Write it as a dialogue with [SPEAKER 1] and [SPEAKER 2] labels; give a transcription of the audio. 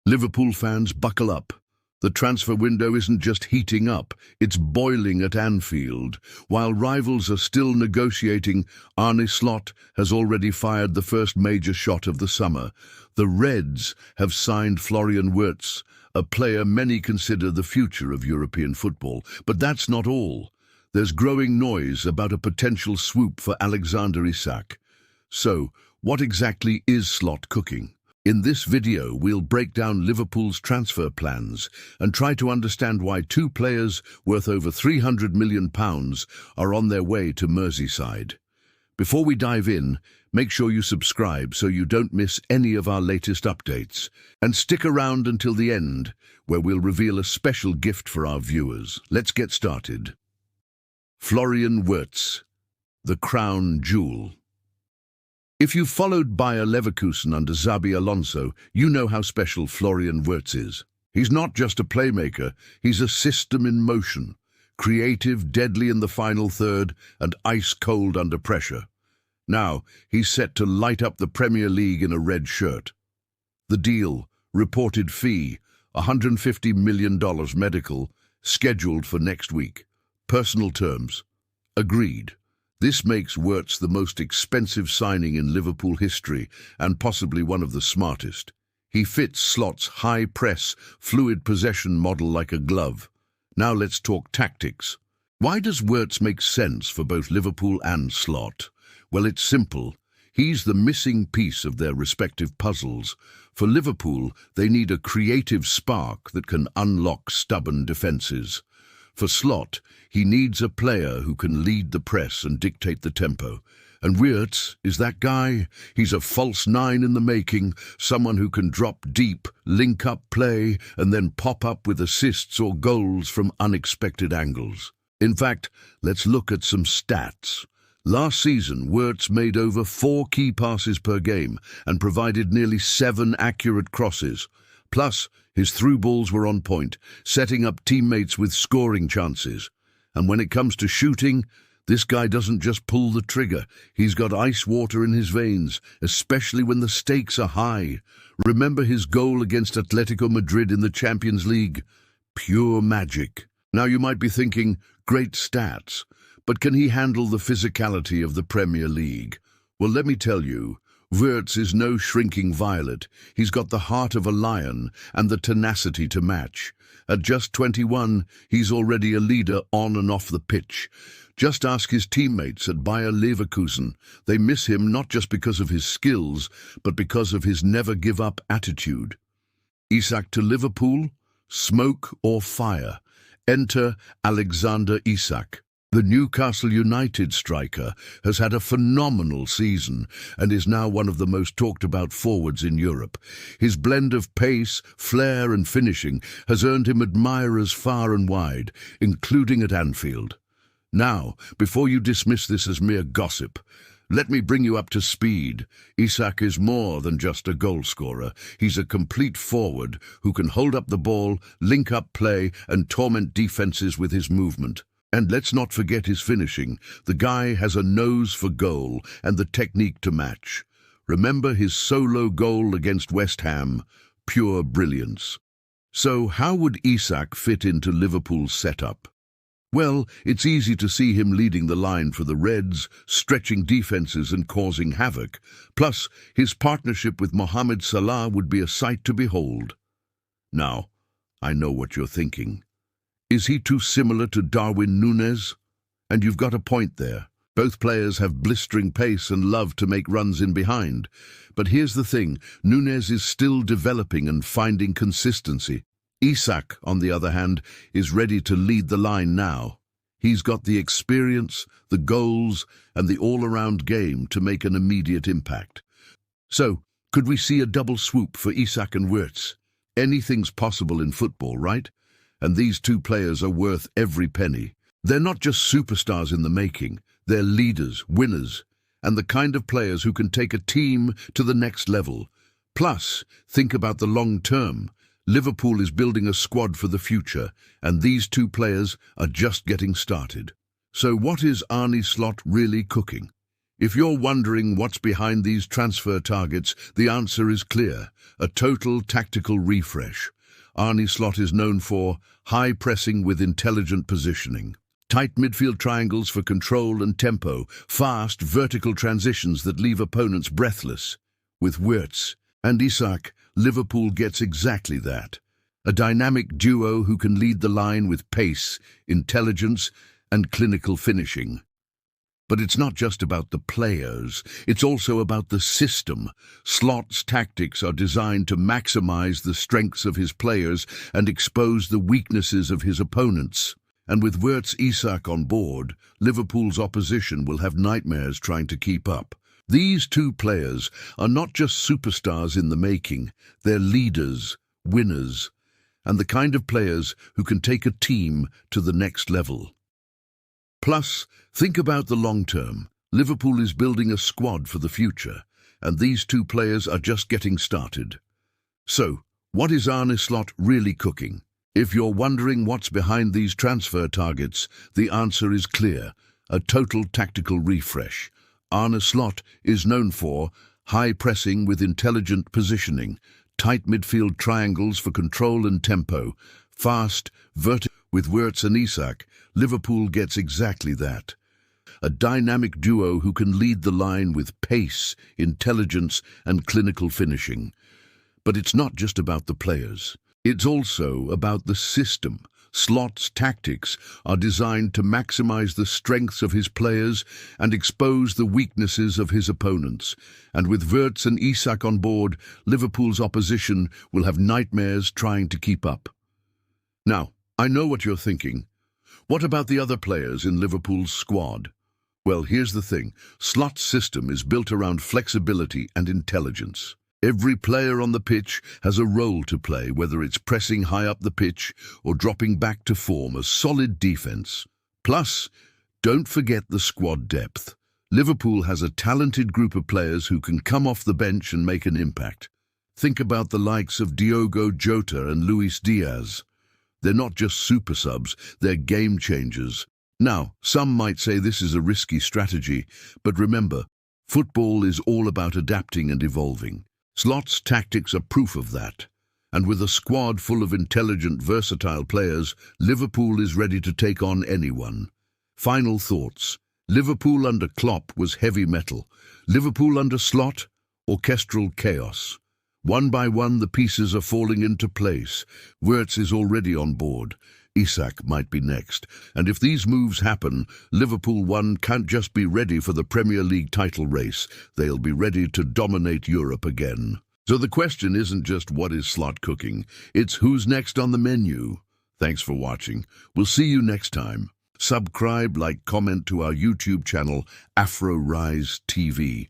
[SPEAKER 1] Liverpool fans, buckle up. The transfer window isn't just heating up, it's boiling at Anfield. While rivals are still negotiating, Arne has already fired the first major shot of the summer. The Reds have signed Florian Wirtz, a player many consider the future of European football. But that's not all. There's growing noise about a potential swoop for Alexander Isak. So, what exactly is Slot cooking? In this video, we'll break down Liverpool's transfer plans and try to understand why two players worth over £300 million are on their way to Merseyside. Before we dive in, make sure you subscribe so you don't miss any of our latest updates. And stick around until the end, where we'll reveal a special gift for our viewers. Let's get started. Florian Wirtz, the crown jewel. If you've followed Bayer Leverkusen under Xabi Alonso, you know how special Florian Wirtz is. He's not just a playmaker, he's a system in motion. Creative, deadly in the final third, and ice-cold under pressure. Now, he's set to light up the Premier League in a red shirt. The deal, reported fee, $150 million medical, scheduled for next week. Personal terms, agreed. This makes Wirtz the most expensive signing in Liverpool history and possibly one of the smartest. He fits Slot's high-press, fluid possession model like a glove. Now let's talk tactics. Why does Wirtz make sense for both Liverpool and Slot? Well, it's simple. He's the missing piece of their respective puzzles. For Liverpool, they need a creative spark that can unlock stubborn defences. For Slot, he needs a player who can lead the press and dictate the tempo. And Wirtz is that guy. He's a false nine in the making, someone who can drop deep, link up play, and then pop up with assists or goals from unexpected angles. In fact, let's look at some stats. Last season, Wirtz made over 4 key passes per game and provided nearly 7 accurate crosses. Plus, his through balls were on point, setting up teammates with scoring chances. And when it comes to shooting, this guy doesn't just pull the trigger. He's got ice water in his veins, especially when the stakes are high. Remember his goal against Atletico Madrid in the Champions League? Pure magic. Now you might be thinking, great stats, but can he handle the physicality of the Premier League? Well, let me tell you, Wirtz is no shrinking violet. He's got the heart of a lion and the tenacity to match. At just 21, he's already a leader on and off the pitch. Just ask his teammates at Bayer Leverkusen. They miss him not just because of his skills, but because of his never-give-up attitude. Isak to Liverpool? Smoke or fire? Enter Alexander Isak. The Newcastle United striker has had a phenomenal season and is now one of the most talked-about forwards in Europe. His blend of pace, flair and finishing has earned him admirers far and wide, including at Anfield. Now, before you dismiss this as mere gossip, let me bring you up to speed. Isak is more than just a goal-scorer. He's a complete forward who can hold up the ball, link up play and torment defences with his movement. And let's not forget his finishing. The guy has a nose for goal and the technique to match. Remember his solo goal against West Ham? Pure brilliance. So how would Isak fit into Liverpool's setup? Well, it's easy to see him leading the line for the Reds, stretching defences and causing havoc. Plus, his partnership with Mohamed Salah would be a sight to behold. Now, I know what you're thinking. Is he too similar to Darwin Núñez? And you've got a point there. Both players have blistering pace and love to make runs in behind. But here's the thing, Núñez is still developing and finding consistency. Isak, on the other hand, is ready to lead the line now. He's got the experience, the goals, and the all-around game to make an immediate impact. So, could we see a double swoop for Isak and Wirtz? Anything's possible in football, right? And these two players are worth every penny. They're not just superstars in the making, they're leaders, winners, and the kind of players who can take a team to the next level. Plus, think about the long term. Liverpool is building a squad for the future, and these two players are just getting started. So what is Arne Slot really cooking? If you're wondering what's behind these transfer targets, the answer is clear: a total tactical refresh. Arne Slot is known for high pressing with intelligent positioning, tight midfield triangles for control and tempo, fast vertical transitions that leave opponents breathless. With Wirtz and Isak, Liverpool gets exactly that. A dynamic duo who can lead the line with pace, intelligence, and clinical finishing. But it's not just about the players, it's also about the system. Slot's tactics are designed to maximize the strengths of his players and expose the weaknesses of his opponents. And with Wirtz Isak on board, Liverpool's opposition will have nightmares trying to keep up. These two players are not just superstars in the making, they're leaders, winners, and the kind of players who can take a team to the next level. Plus, think about the long term. Liverpool is building a squad for the future, and these two players are just getting started. So, what is Arne Slot really cooking? If you're wondering what's behind these transfer targets, the answer is clear: a total tactical refresh. Arne Slot is known for high pressing with intelligent positioning, tight midfield triangles for control and tempo, fast, vertical. With Wirtz and Isak, Liverpool gets exactly that. A dynamic duo who can lead the line with pace, intelligence, and clinical finishing. But it's not just about the players. It's also about the system. Slot's tactics are designed to maximize the strengths of his players and expose the weaknesses of his opponents. And with Wirtz and Isak on board, Liverpool's opposition will have nightmares trying to keep up. Now, I know what you're thinking. What about the other players in Liverpool's squad? Well, here's the thing. Slot's system is built around flexibility and intelligence. Every player on the pitch has a role to play, whether it's pressing high up the pitch or dropping back to form a solid defense. Plus, don't forget the squad depth. Liverpool has a talented group of players who can come off the bench and make an impact. Think about the likes of Diogo Jota and Luis Diaz. They're not just super subs, they're game changers. Now, some might say this is a risky strategy, but remember, football is all about adapting and evolving. Slot's tactics are proof of that. And with a squad full of intelligent, versatile players, Liverpool is ready to take on anyone. Final thoughts. Liverpool under Klopp was heavy metal. Liverpool under Slot, orchestral chaos. One by one, the pieces are falling into place. Wirtz is already on board. Isak might be next. And if these moves happen, Liverpool 1 can't just be ready for the Premier League title race. They'll be ready to dominate Europe again. So the question isn't just what is Slot cooking, it's who's next on the menu. Thanks for watching. We'll see you next time. Subscribe, like, comment to our YouTube channel, Afro Rise TV.